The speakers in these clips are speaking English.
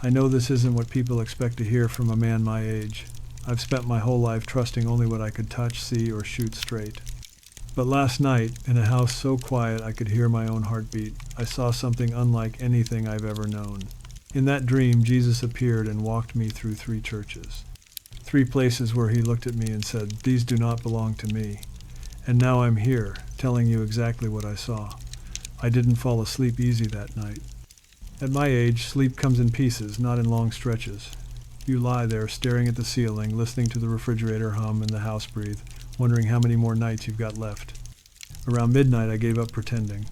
I know this isn't what people expect to hear from a man my age. I've spent my whole life trusting only what I could touch, see, or shoot straight. But last night, in a house so quiet I could hear my own heartbeat, I saw something unlike anything I've ever known. In that dream, Jesus appeared and walked me through 3 churches. 3 places where he looked at me and said, "These do not belong to me." And now I'm here, telling you exactly what I saw. I didn't fall asleep easy that night. At my age, sleep comes in pieces, not in long stretches. You lie there staring at the ceiling, listening to the refrigerator hum and the house breathe, wondering how many more nights you've got left. Around midnight, I gave up pretending.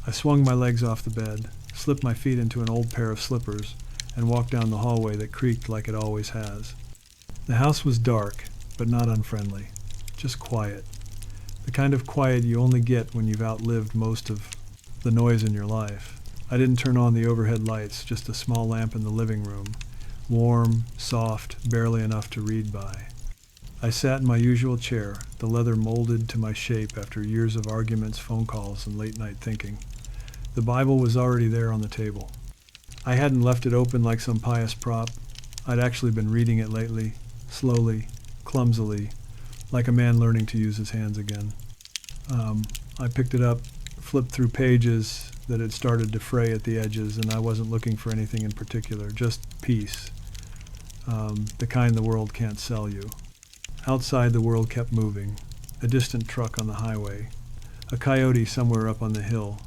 I swung my legs off the bed, slipped my feet into an old pair of slippers, and walked down the hallway that creaked like it always has. The house was dark, but not unfriendly, just quiet. The kind of quiet you only get when you've outlived most of the noise in your life. I didn't turn on the overhead lights, just a small lamp in the living room, warm, soft, barely enough to read by. I sat in my usual chair, the leather molded to my shape after years of arguments, phone calls, and late-night thinking. The Bible was already there on the table. I hadn't left it open like some pious prop. I'd actually been reading it lately, slowly, clumsily, like a man learning to use his hands again. I picked it up, flipped through pages that had started to fray at the edges, and I wasn't looking for anything in particular, just peace, the kind the world can't sell you. Outside, the world kept moving, a distant truck on the highway, a coyote somewhere up on the hill,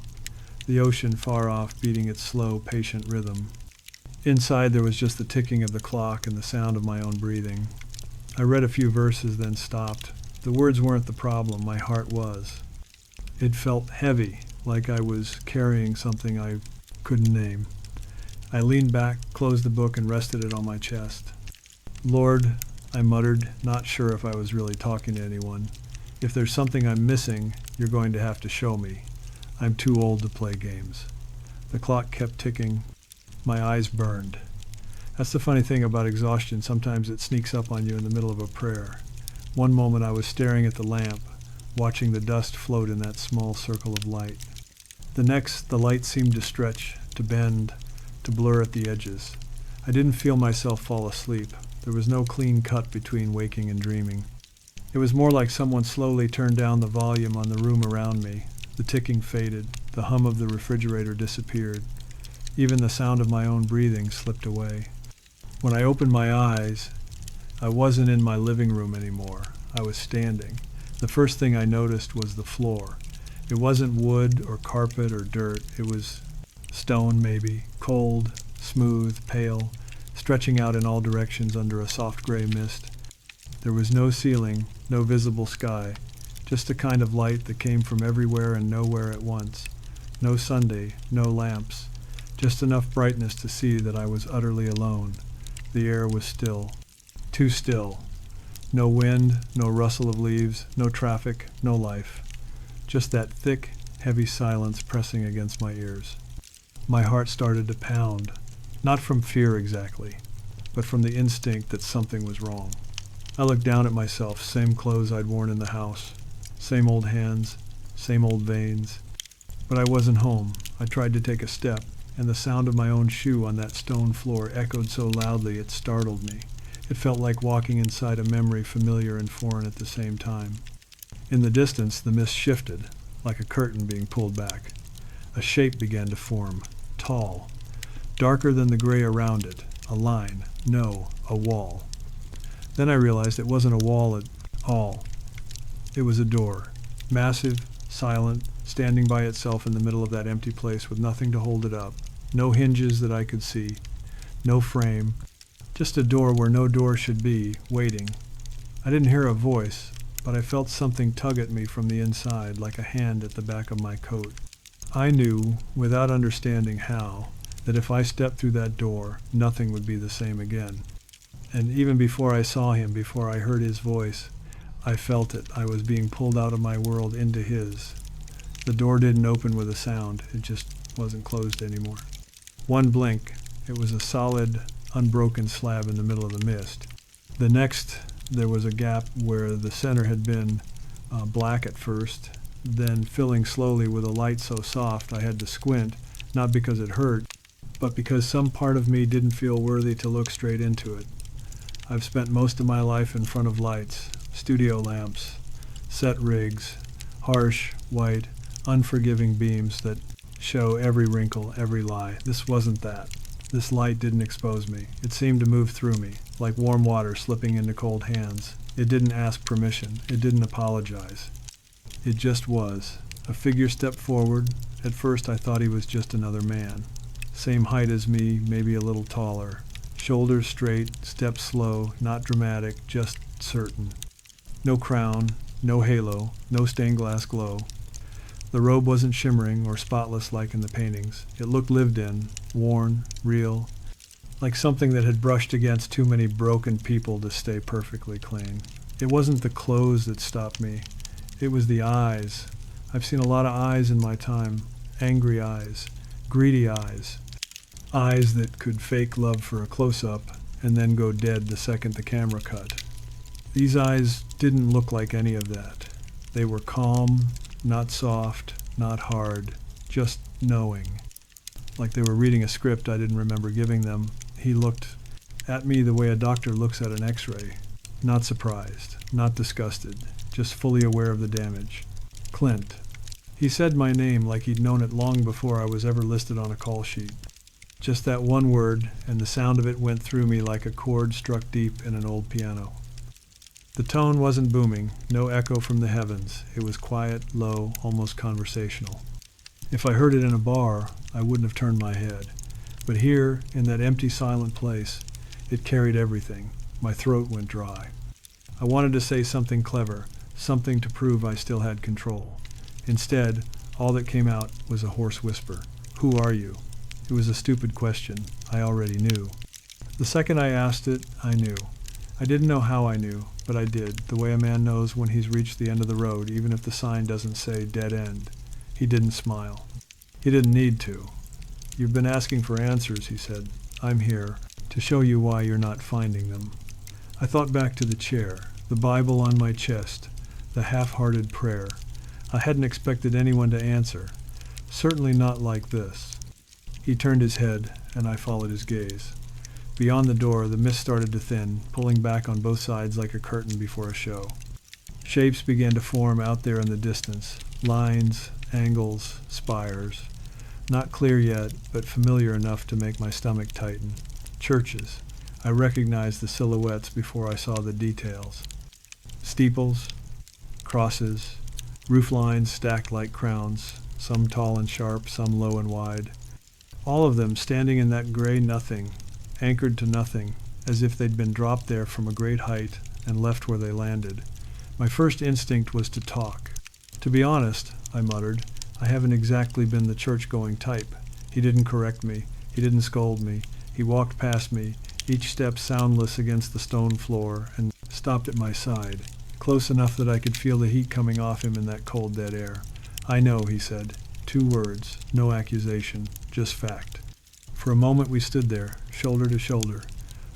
the ocean far off beating its slow, patient rhythm. Inside, there was just the ticking of the clock and the sound of my own breathing. I read a few verses, then stopped. The words weren't the problem, my heart was. It felt heavy, like I was carrying something I couldn't name. I leaned back, closed the book, and rested it on my chest. "Lord," I muttered, not sure if I was really talking to anyone, "if there's something I'm missing, you're going to have to show me. I'm too old to play games." The clock kept ticking. My eyes burned. That's the funny thing about exhaustion. Sometimes it sneaks up on you in the middle of a prayer. One moment I was staring at the lamp, watching the dust float in that small circle of light. The next, the light seemed to stretch, to bend, to blur at the edges. I didn't feel myself fall asleep. There was no clean cut between waking and dreaming. It was more like someone slowly turned down the volume on the room around me. The ticking faded. The hum of the refrigerator disappeared. Even the sound of my own breathing slipped away. When I opened my eyes, I wasn't in my living room anymore. I was standing. The first thing I noticed was the floor. It wasn't wood or carpet or dirt. It was stone, maybe, cold, smooth, pale, stretching out in all directions under a soft gray mist. There was no ceiling, no visible sky, just a kind of light that came from everywhere and nowhere at once. No Sunday, no lamps, just enough brightness to see that I was utterly alone. The air was still, too still. No wind, no rustle of leaves, no traffic, no life. Just that thick, heavy silence pressing against my ears. My heart started to pound, not from fear exactly, but from the instinct that something was wrong. I looked down at myself, same clothes I'd worn in the house, same old hands, same old veins. But I wasn't home. I tried to take a step, and the sound of my own shoe on that stone floor echoed so loudly it startled me. It felt like walking inside a memory familiar and foreign at the same time. In the distance, the mist shifted, like a curtain being pulled back. A shape began to form, tall, darker than the gray around it, a line, no, a wall. Then I realized it wasn't a wall at all. It was a door, massive, silent, standing by itself in the middle of that empty place with nothing to hold it up, no hinges that I could see, no frame, just a door where no door should be, waiting. I didn't hear a voice, but I felt something tug at me from the inside, like a hand at the back of my coat. I knew, without understanding how, that if I stepped through that door, nothing would be the same again. And even before I saw him, before I heard his voice, I felt it. I was being pulled out of my world into his. The door didn't open with a sound. It just wasn't closed anymore. One blink, it was a solid, unbroken slab in the middle of the mist. The next, there was a gap where the center had been black at first, then filling slowly with a light so soft I had to squint, not because it hurt, but because some part of me didn't feel worthy to look straight into it. I've spent most of my life in front of lights, studio lamps, set rigs, harsh, white, unforgiving beams that show every wrinkle, every lie. This wasn't that. This light didn't expose me. It seemed to move through me, like warm water slipping into cold hands. It didn't ask permission. It didn't apologize. It just was. A figure stepped forward. At first I thought he was just another man. Same height as me, maybe a little taller. Shoulders straight, steps slow, not dramatic, just certain. No crown, no halo, no stained glass glow. The robe wasn't shimmering or spotless like in the paintings. It looked lived in, worn, real, like something that had brushed against too many broken people to stay perfectly clean. It wasn't the clothes that stopped me. It was the eyes. I've seen a lot of eyes in my time. Angry eyes, greedy eyes. Eyes that could fake love for a close-up and then go dead the second the camera cut. These eyes didn't look like any of that. They were calm, not soft, not hard, just knowing. Like they were reading a script I didn't remember giving them. He looked at me the way a doctor looks at an x-ray. Not surprised, not disgusted, just fully aware of the damage. Clint. He said my name like he'd known it long before I was ever listed on a call sheet. Just that one word, and the sound of it went through me like a chord struck deep in an old piano. The tone wasn't booming, no echo from the heavens. It was quiet, low, almost conversational. If I heard it in a bar, I wouldn't have turned my head. But here, in that empty, silent place, it carried everything. My throat went dry. I wanted to say something clever, something to prove I still had control. Instead, all that came out was a hoarse whisper. Who are you? It was a stupid question. I already knew. The second I asked it, I knew. I didn't know how I knew, but I did, the way a man knows when he's reached the end of the road, even if the sign doesn't say dead end. He didn't smile. He didn't need to. You've been asking for answers, he said. I'm here to show you why you're not finding them. I thought back to the chair, the Bible on my chest, the half-hearted prayer. I hadn't expected anyone to answer. Certainly not like this. He turned his head, and I followed his gaze. Beyond the door, the mist started to thin, pulling back on both sides like a curtain before a show. Shapes began to form out there in the distance. Lines, angles, spires. Not clear yet, but familiar enough to make my stomach tighten. Churches. I recognized the silhouettes before I saw the details. Steeples, crosses, roof lines stacked like crowns, some tall and sharp, some low and wide. All of them standing in that gray nothing, anchored to nothing, as if they'd been dropped there from a great height and left where they landed. My first instinct was to talk. To be honest, I muttered, I haven't exactly been the church-going type. He didn't correct me. He didn't scold me. He walked past me, each step soundless against the stone floor, and stopped at my side, close enough that I could feel the heat coming off him in that cold, dead air. I know, he said. 2 words, no accusation, just fact. For a moment we stood there, shoulder to shoulder,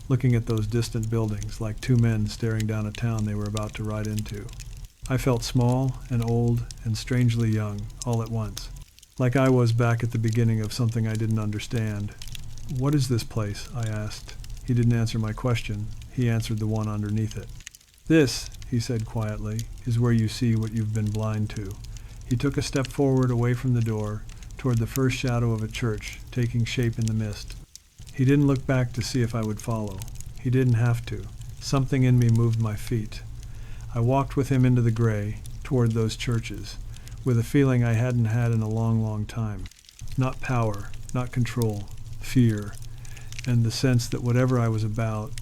looking at those distant buildings like 2 men staring down a town they were about to ride into. I felt small and old and strangely young, all at once, like I was back at the beginning of something I didn't understand. What is this place? I asked. He didn't answer my question. He answered the one underneath it. This, he said quietly, is where you see what you've been blind to. He took a step forward away from the door, toward the first shadow of a church, taking shape in the mist. He didn't look back to see if I would follow. He didn't have to. Something in me moved my feet. I walked with him into the gray, toward those churches, with a feeling I hadn't had in a long, long time. Not power, not control, fear, and the sense that whatever I was about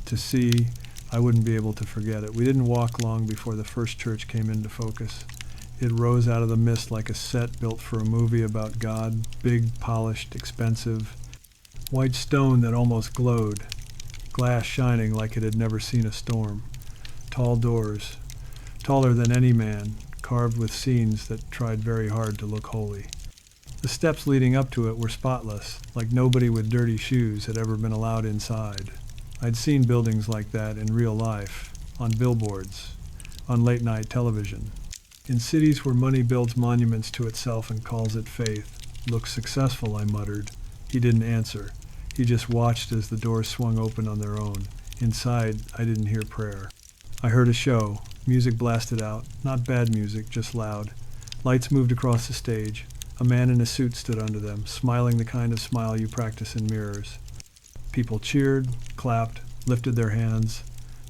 to see, I wouldn't be able to forget it. We didn't walk long before the first church came into focus. It rose out of the mist like a set built for a movie about God, big, polished, expensive. White stone that almost glowed, glass shining like it had never seen a storm. Tall doors, taller than any man, carved with scenes that tried very hard to look holy. The steps leading up to it were spotless, like nobody with dirty shoes had ever been allowed inside. I'd seen buildings like that in real life, on billboards, on late-night television. In cities where money builds monuments to itself and calls it faith. Looks successful, I muttered. He didn't answer. He just watched as the doors swung open on their own. Inside, I didn't hear prayer. I heard a show. Music blasted out. Not bad music, just loud. Lights moved across the stage. A man in a suit stood under them, smiling the kind of smile you practice in mirrors. People cheered, clapped, lifted their hands.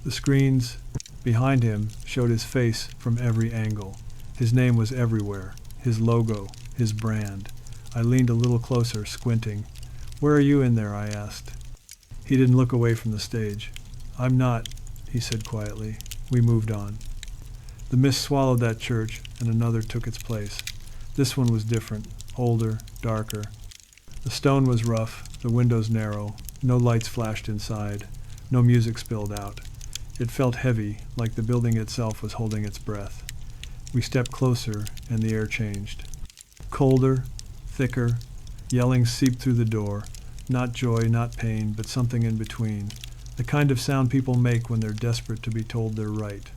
The screens behind him showed his face from every angle. His name was everywhere. His logo, his brand. I leaned a little closer, squinting. "Where are you in there?" I asked. He didn't look away from the stage. "I'm not," he said quietly. We moved on. The mist swallowed that church, and another took its place. This one was different, older, darker. The stone was rough, the windows narrow, no lights flashed inside, no music spilled out. It felt heavy, like the building itself was holding its breath. We stepped closer, and the air changed. Colder, thicker, yelling seeped through the door. Not joy, not pain, but something in between. The kind of sound people make when they're desperate to be told they're right.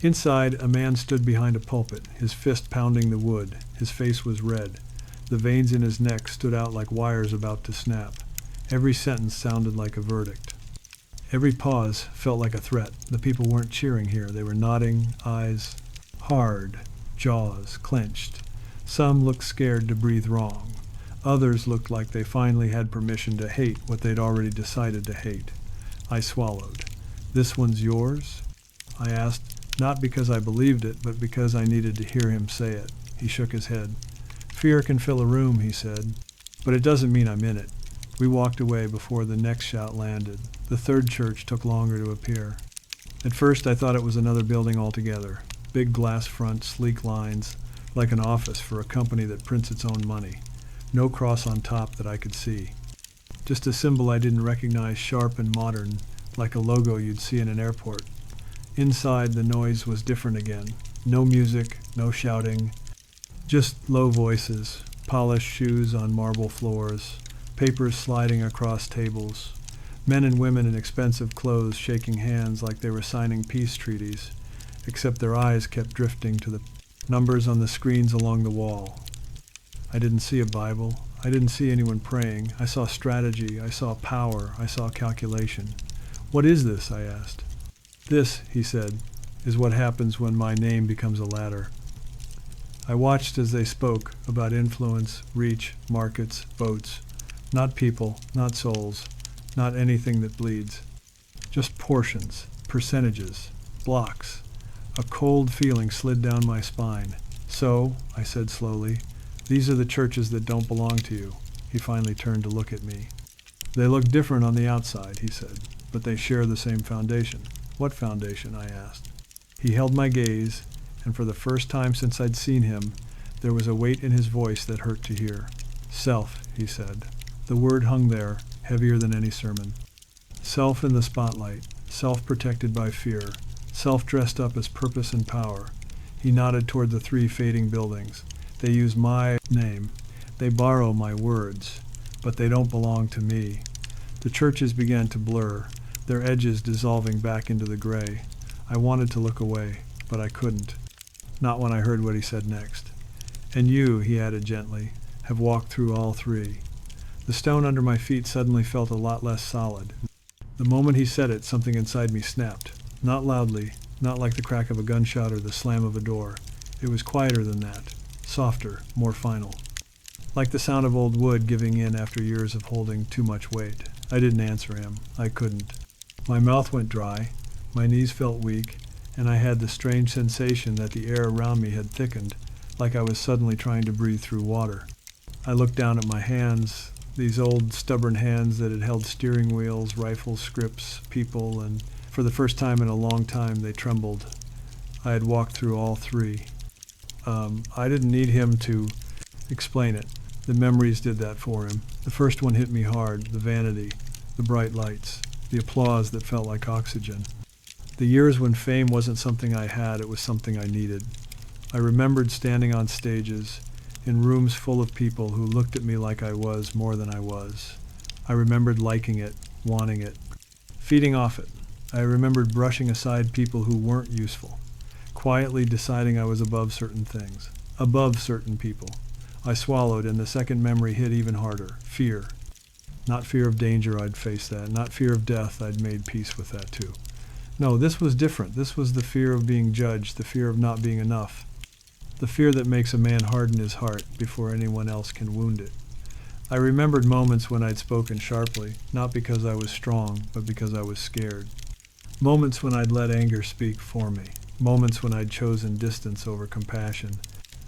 Inside, a man stood behind a pulpit, his fist pounding the wood. His face was red. The veins in his neck stood out like wires about to snap. Every sentence sounded like a verdict. Every pause felt like a threat. The people weren't cheering here. They were nodding, eyes hard, jaws clenched. Some looked scared to breathe wrong. Others looked like they finally had permission to hate what they'd already decided to hate. I swallowed. "This one's yours?" I asked, not because I believed it, but because I needed to hear him say it. He shook his head. "Fear can fill a room," he said, "but it doesn't mean I'm in it." We walked away before the next shout landed. The third church took longer to appear. At first I thought it was another building altogether. Big glass front, sleek lines, like an office for a company that prints its own money. No cross on top that I could see. Just a symbol I didn't recognize, sharp and modern, like a logo you'd see in an airport. Inside, the noise was different again. No music, no shouting, just low voices, polished shoes on marble floors, papers sliding across tables, men and women in expensive clothes shaking hands like they were signing peace treaties, except their eyes kept drifting to the numbers on the screens along the wall. I didn't see a Bible. I didn't see anyone praying. I saw strategy. I saw power. I saw calculation. "What is this?" I asked. "This," he said, "is what happens when my name becomes a ladder." I watched as they spoke about influence, reach, markets, votes. Not people, not souls, not anything that bleeds. Just portions, percentages, blocks. A cold feeling slid down my spine. "So," I said slowly, "these are the churches that don't belong to you." He finally turned to look at me. "They look different on the outside," he said, "but they share the same foundation." "What foundation?" I asked. He held my gaze, and for the first time since I'd seen him, there was a weight in his voice that hurt to hear. "Self," he said. The word hung there, heavier than any sermon. Self in the spotlight, self protected by fear, self dressed up as purpose and power. He nodded toward the 3 fading buildings. "They use my name. They borrow my words, but they don't belong to me." The churches began to blur, their edges dissolving back into the gray. I wanted to look away, but I couldn't. Not when I heard what he said next. "And you," he added gently, "have walked through all 3. The stone under my feet suddenly felt a lot less solid. The moment he said it, something inside me snapped. Not loudly, not like the crack of a gunshot or the slam of a door. It was quieter than that, softer, more final. Like the sound of old wood giving in after years of holding too much weight. I didn't answer him. I couldn't. My mouth went dry, my knees felt weak, and I had the strange sensation that the air around me had thickened, like I was suddenly trying to breathe through water. I looked down at my hands, these old stubborn hands that had held steering wheels, rifles, scripts, people, and for the first time in a long time they trembled. I had walked through all 3. I didn't need him to explain it. The memories did that for him. The first one hit me hard, the vanity, the bright lights, the applause that felt like oxygen. The years when fame wasn't something I had, it was something I needed. I remembered standing on stages, in rooms full of people who looked at me like I was more than I was. I remembered liking it, wanting it, feeding off it. I remembered brushing aside people who weren't useful, quietly deciding I was above certain things, above certain people. I swallowed, and the second memory hit even harder. Fear. Not fear of danger, I'd face that. Not fear of death, I'd made peace with that too. No, this was different. This was the fear of being judged, the fear of not being enough. The fear that makes a man harden his heart before anyone else can wound it. I remembered moments when I'd spoken sharply, not because I was strong, but because I was scared. Moments when I'd let anger speak for me. Moments when I'd chosen distance over compassion.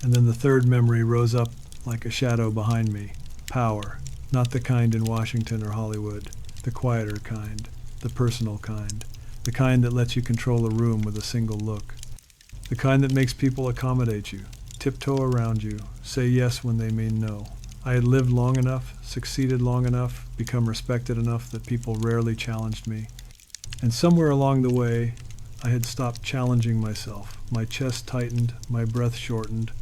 And then the third memory rose up like a shadow behind me. Power. Not the kind in Washington or Hollywood. The quieter kind. The personal kind. The kind that lets you control a room with a single look. The kind that makes people accommodate you, tiptoe around you, say yes when they mean no. I had lived long enough, succeeded long enough, become respected enough that people rarely challenged me. And somewhere along the way, I had stopped challenging myself. My chest tightened, my breath shortened.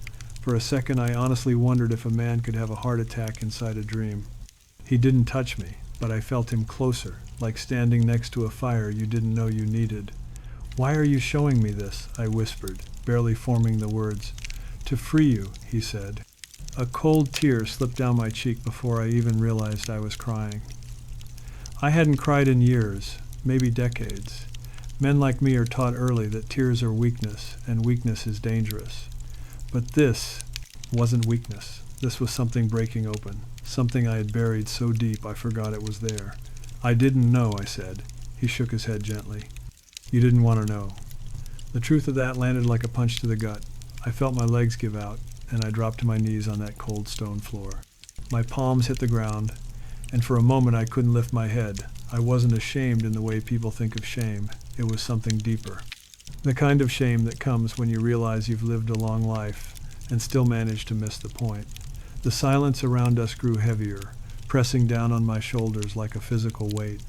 For a second, I honestly wondered if a man could have a heart attack inside a dream. He didn't touch me, but I felt him closer, like standing next to a fire you didn't know you needed. "Why are you showing me this?" I whispered, barely forming the words. "To free you," he said. A cold tear slipped down my cheek before I even realized I was crying. I hadn't cried in years, maybe decades. Men like me are taught early that tears are weakness, and weakness is dangerous. But this wasn't weakness. This was something breaking open, something I had buried so deep I forgot it was there. "I didn't know," I said. He shook his head gently. "You didn't want to know." The truth of that landed like a punch to the gut. I felt my legs give out, and I dropped to my knees on that cold stone floor. My palms hit the ground, and for a moment I couldn't lift my head. I wasn't ashamed in the way people think of shame. It was something deeper. The kind of shame that comes when you realize you've lived a long life and still manage to miss the point. The silence around us grew heavier, pressing down on my shoulders like a physical weight.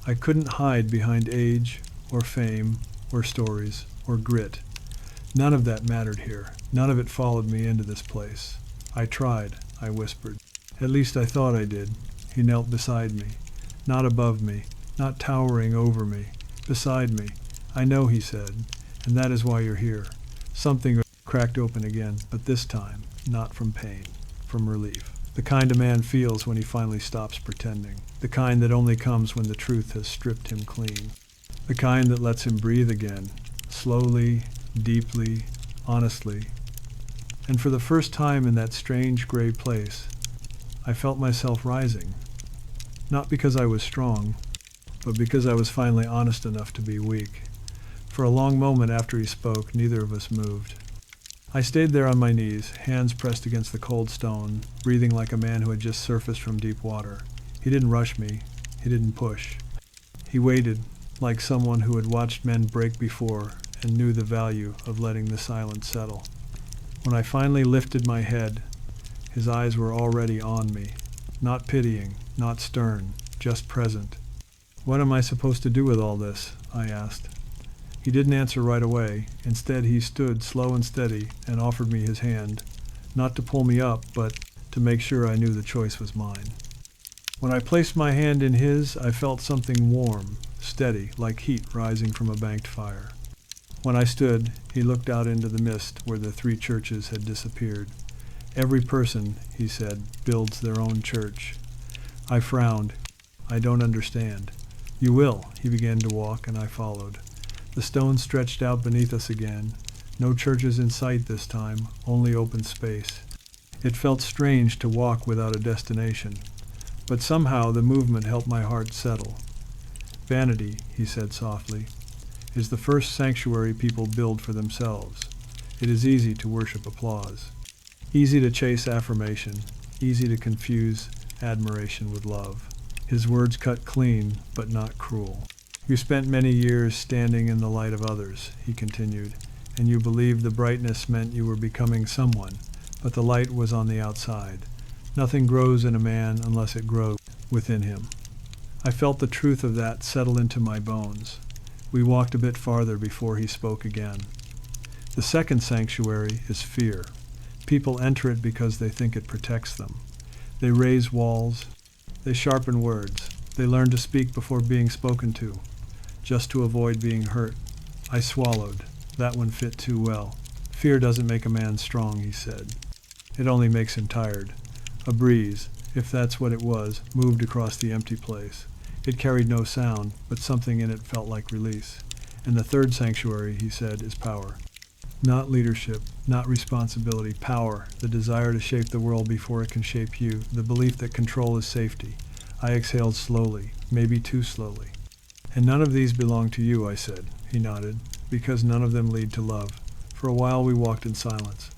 I couldn't hide behind age, or fame, or stories, or grit. None of that mattered here. None of it followed me into this place. "I tried," I whispered. At least I thought I did. He knelt beside me. Not above me, not towering over me. Beside me. "I know," he said, "and that is why you're here." Something cracked open again, but this time, not from pain, from relief. The kind a man feels when he finally stops pretending. The kind that only comes when the truth has stripped him clean. The kind that lets him breathe again, slowly, deeply, honestly. And for the first time in that strange gray place, I felt myself rising. Not because I was strong, but because I was finally honest enough to be weak. For a long moment after he spoke, neither of us moved. I stayed there on my knees, hands pressed against the cold stone, breathing like a man who had just surfaced from deep water. He didn't rush me. He didn't push. He waited, like someone who had watched men break before and knew the value of letting the silence settle. When I finally lifted my head, his eyes were already on me, not pitying, not stern, just present. "What am I supposed to do with all this?" I asked. He didn't answer right away. Instead, he stood slow and steady and offered me his hand, not to pull me up, but to make sure I knew the choice was mine. When I placed my hand in his, I felt something warm, steady, like heat rising from a banked fire. When I stood, he looked out into the mist where the 3 churches had disappeared. "Every person," he said, "builds their own church." I frowned. "I don't understand." "You will." He began to walk, and I followed. The stone stretched out beneath us again. No churches in sight this time, only open space. It felt strange to walk without a destination, but somehow the movement helped my heart settle. "Vanity," he said softly, "is the first sanctuary people build for themselves. It is easy to worship applause, easy to chase affirmation, easy to confuse admiration with love." His words cut clean, but not cruel. "You spent many years standing in the light of others," he continued, "and you believed the brightness meant you were becoming someone, but the light was on the outside. Nothing grows in a man unless it grows within him." I felt the truth of that settle into my bones. We walked a bit farther before he spoke again. "The second sanctuary is fear. People enter it because they think it protects them. They raise walls. They sharpen words. They learn to speak before being spoken to, just to avoid being hurt." I swallowed. That one fit too well. "Fear doesn't make a man strong," he said. "It only makes him tired. A breeze. if that's what it was, moved across the empty place. It carried no sound, but something in it felt like release. And the third sanctuary, he said, is power. Not leadership, not responsibility, power, the desire to shape the world before it can shape you, the belief that control is safety. I exhaled slowly, maybe too slowly. And none of these belong to you, I said. He nodded, because none of them lead to love. For a while we walked in silence.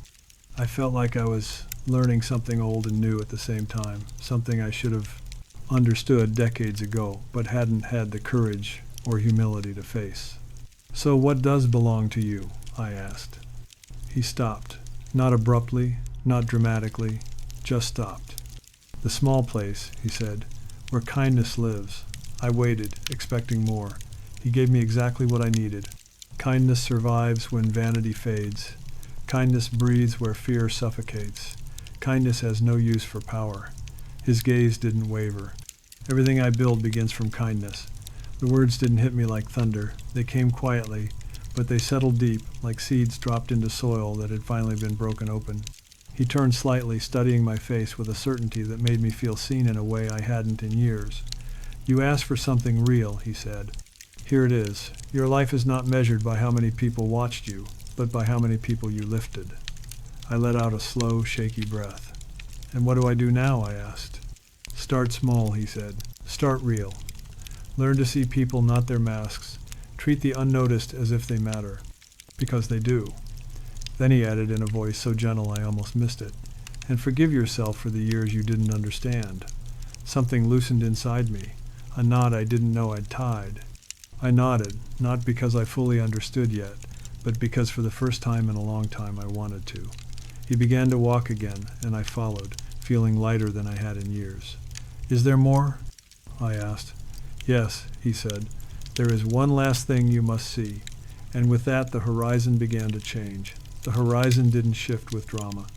I felt like I was learning something old and new at the same time, something I should have understood decades ago, but hadn't had the courage or humility to face. So what does belong to you? I asked. He stopped, not abruptly, not dramatically, just stopped. The small place, he said, where kindness lives. I waited, expecting more. He gave me exactly what I needed. Kindness survives when vanity fades. Kindness breathes where fear suffocates. Kindness has no use for power. His gaze didn't waver. Everything I build begins from kindness. The words didn't hit me like thunder. They came quietly, but they settled deep, like seeds dropped into soil that had finally been broken open. He turned slightly, studying my face with a certainty that made me feel seen in a way I hadn't in years. You asked for something real, he said. Here it is. Your life is not measured by how many people watched you, but by how many people you lifted. I let out a slow, shaky breath. And what do I do now? I asked. Start small, he said. Start real. Learn to see people, not their masks. Treat the unnoticed as if they matter. Because they do. Then he added in a voice so gentle I almost missed it. And forgive yourself for the years you didn't understand. Something loosened inside me. A knot I didn't know I'd tied. I nodded, not because I fully understood yet, but because for the first time in a long time I wanted to. He began to walk again, and I followed, feeling lighter than I had in years. Is there more? I asked. Yes, he said. There is one last thing you must see. And with that the horizon began to change. The horizon didn't shift with drama.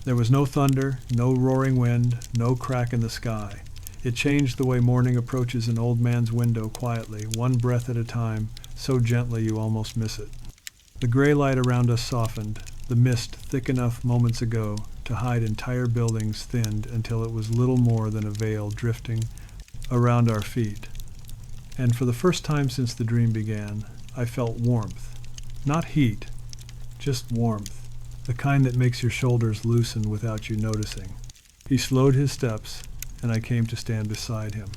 There was no thunder, no roaring wind, no crack in the sky. It changed the way morning approaches an old man's window quietly, one breath at a time, so gently you almost miss it. The gray light around us softened, the mist thick enough moments ago to hide entire buildings thinned until it was little more than a veil drifting around our feet. And for the first time since the dream began, I felt warmth. Not heat, just warmth, the kind that makes your shoulders loosen without you noticing. He slowed his steps, and I came to stand beside him.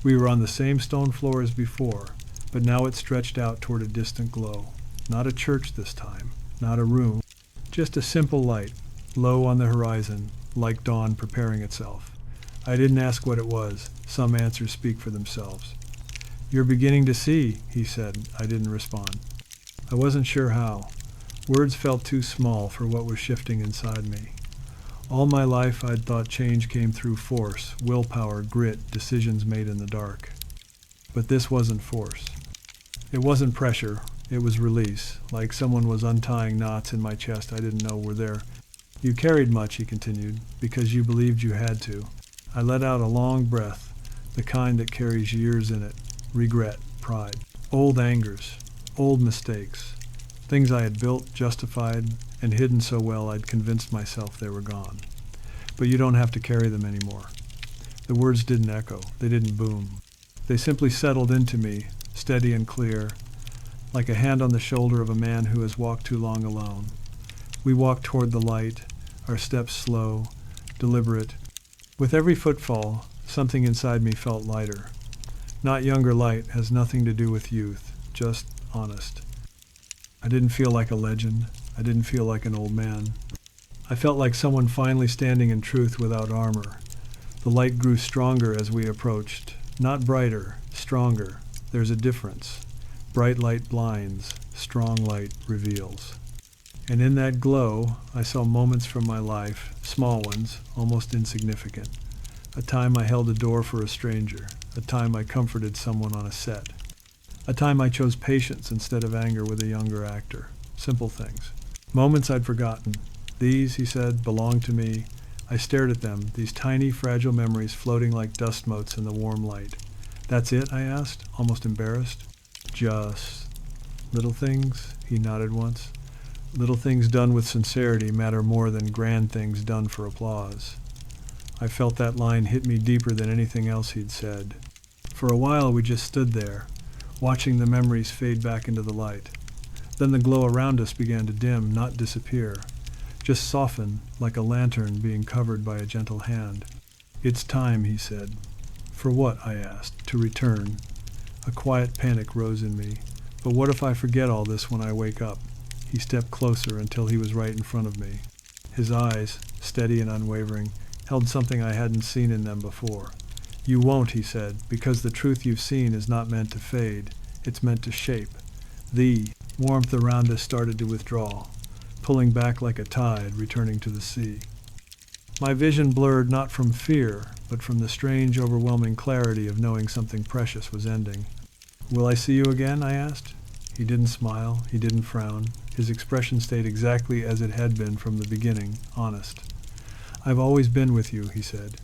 We were on the same stone floor as before, but now it stretched out toward a distant glow. Not a church this time, not a room, just a simple light, low on the horizon, like dawn preparing itself. I didn't ask what it was. Some answers speak for themselves. You're beginning to see, he said. I didn't respond. I wasn't sure how. Words felt too small for what was shifting inside me. All my life I'd thought change came through force, willpower, grit, decisions made in the dark. But this wasn't force. It wasn't pressure, it was release, like someone was untying knots in my chest I didn't know were there. You carried much, he continued, because you believed you had to. I let out a long breath, the kind that carries years in it, regret, pride, old angers, old mistakes, things I had built, justified, and hidden so well I'd convinced myself they were gone. But you don't have to carry them anymore. The words didn't echo. They didn't boom. They simply settled into me, steady and clear, like a hand on the shoulder of a man who has walked too long alone. We walked toward the light, our steps slow, deliberate. With every footfall, something inside me felt lighter. Not younger light, has nothing to do with youth, just honest. I didn't feel like a legend. I didn't feel like an old man. I felt like someone finally standing in truth without armor. The light grew stronger as we approached. Not brighter, stronger. There's a difference. Bright light blinds, strong light reveals. And in that glow, I saw moments from my life, small ones, almost insignificant. A time I held a door for a stranger. A time I comforted someone on a set. A time I chose patience instead of anger with a younger actor. Simple things. Moments I'd forgotten. These, he said, belong to me. I stared at them, these tiny, fragile memories floating like dust motes in the warm light. That's it? I asked, almost embarrassed. Just little things, he nodded once. Little things done with sincerity matter more than grand things done for applause. I felt that line hit me deeper than anything else he'd said. For a while we just stood there, watching the memories fade back into the light. Then the glow around us began to dim, not disappear, just soften like a lantern being covered by a gentle hand. "It's time," he said. "For what?" I asked. "To return." A quiet panic rose in me. "But what if I forget all this when I wake up?" He stepped closer until he was right in front of me. His eyes, steady and unwavering, held something I hadn't seen in them before. "You won't," he said, "because the truth you've seen is not meant to fade. It's meant to shape." The warmth around us started to withdraw, pulling back like a tide returning to the sea. My vision blurred not from fear, but from the strange, overwhelming clarity of knowing something precious was ending. "Will I see you again?" I asked. He didn't smile, he didn't frown. His expression stayed exactly as it had been from the beginning, honest. "I've always been with you," he said.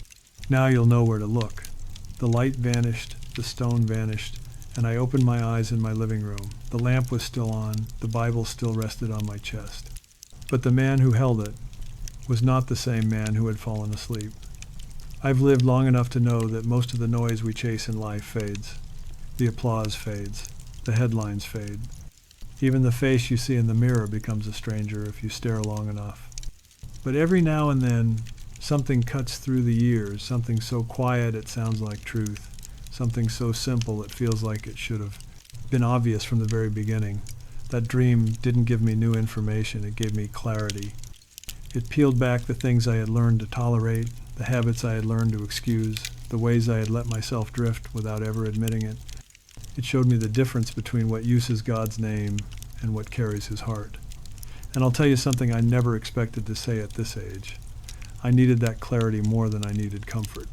"Now you'll know where to look." The light vanished, the stone vanished, and I opened my eyes in my living room. The lamp was still on, the Bible still rested on my chest. But the man who held it was not the same man who had fallen asleep. I've lived long enough to know that most of the noise we chase in life fades. The applause fades. The headlines fade. Even the face you see in the mirror becomes a stranger if you stare long enough. But every now and then, something cuts through the years, something so quiet it sounds like truth, something so simple it feels like it should have been obvious from the very beginning. That dream didn't give me new information, it gave me clarity. It peeled back the things I had learned to tolerate, the habits I had learned to excuse, the ways I had let myself drift without ever admitting it. It showed me the difference between what uses God's name and what carries his heart. And I'll tell you something I never expected to say at this age. I needed that clarity more than I needed comfort.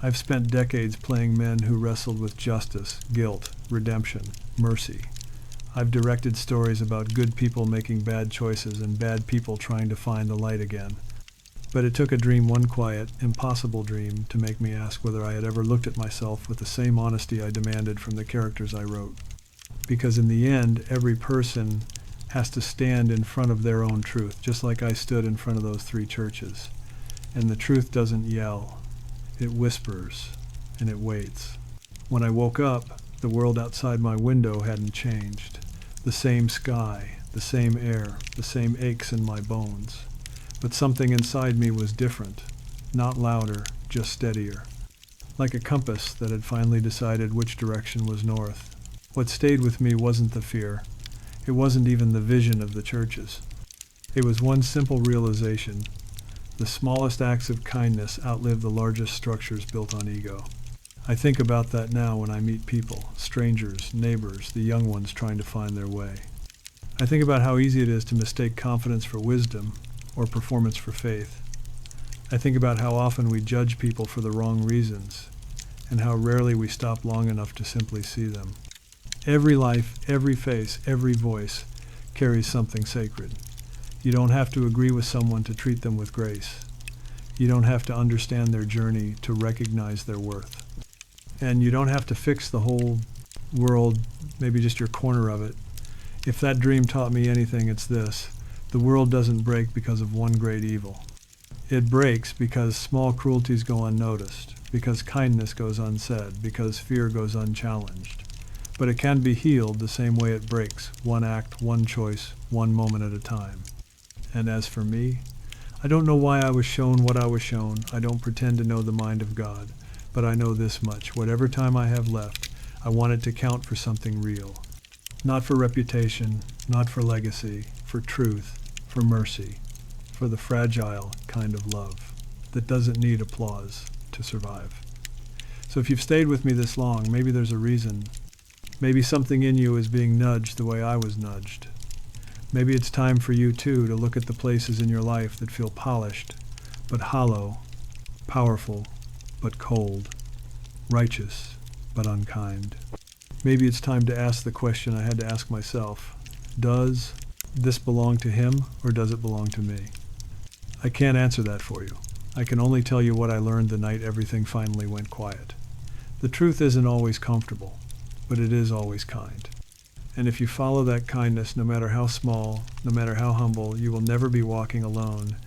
I've spent decades playing men who wrestled with justice, guilt, redemption, mercy. I've directed stories about good people making bad choices and bad people trying to find the light again. But it took a dream, one quiet, impossible dream, to make me ask whether I had ever looked at myself with the same honesty I demanded from the characters I wrote. Because in the end, every person has to stand in front of their own truth, just like I stood in front of those 3 churches. And the truth doesn't yell. It whispers, and it waits. When I woke up, the world outside my window hadn't changed. The same sky, the same air, the same aches in my bones. But something inside me was different, not louder, just steadier. Like a compass that had finally decided which direction was north. What stayed with me wasn't the fear. It wasn't even the vision of the churches. It was one simple realization. The smallest acts of kindness outlive the largest structures built on ego. I think about that now when I meet people, strangers, neighbors, the young ones trying to find their way. I think about how easy it is to mistake confidence for wisdom or performance for faith. I think about how often we judge people for the wrong reasons and how rarely we stop long enough to simply see them. Every life, every face, every voice carries something sacred. You don't have to agree with someone to treat them with grace. You don't have to understand their journey to recognize their worth. And you don't have to fix the whole world, maybe just your corner of it. If that dream taught me anything, it's this. The world doesn't break because of one great evil. It breaks because small cruelties go unnoticed, because kindness goes unsaid, because fear goes unchallenged. But it can be healed the same way it breaks, one act, one choice, one moment at a time. And as for me, I don't know why I was shown what I was shown. I don't pretend to know the mind of God. But I know this much. Whatever time I have left, I want it to count for something real. Not for reputation, not for legacy, for truth, for mercy, for the fragile kind of love that doesn't need applause to survive. So if you've stayed with me this long, maybe there's a reason. Maybe something in you is being nudged the way I was nudged. Maybe it's time for you too to look at the places in your life that feel polished, but hollow, powerful, but cold, righteous, but unkind. Maybe it's time to ask the question I had to ask myself. Does this belong to him, or does it belong to me? I can't answer that for you. I can only tell you what I learned the night everything finally went quiet. The truth isn't always comfortable, but it is always kind. And if you follow that kindness, no matter how small, no matter how humble, you will never be walking alone.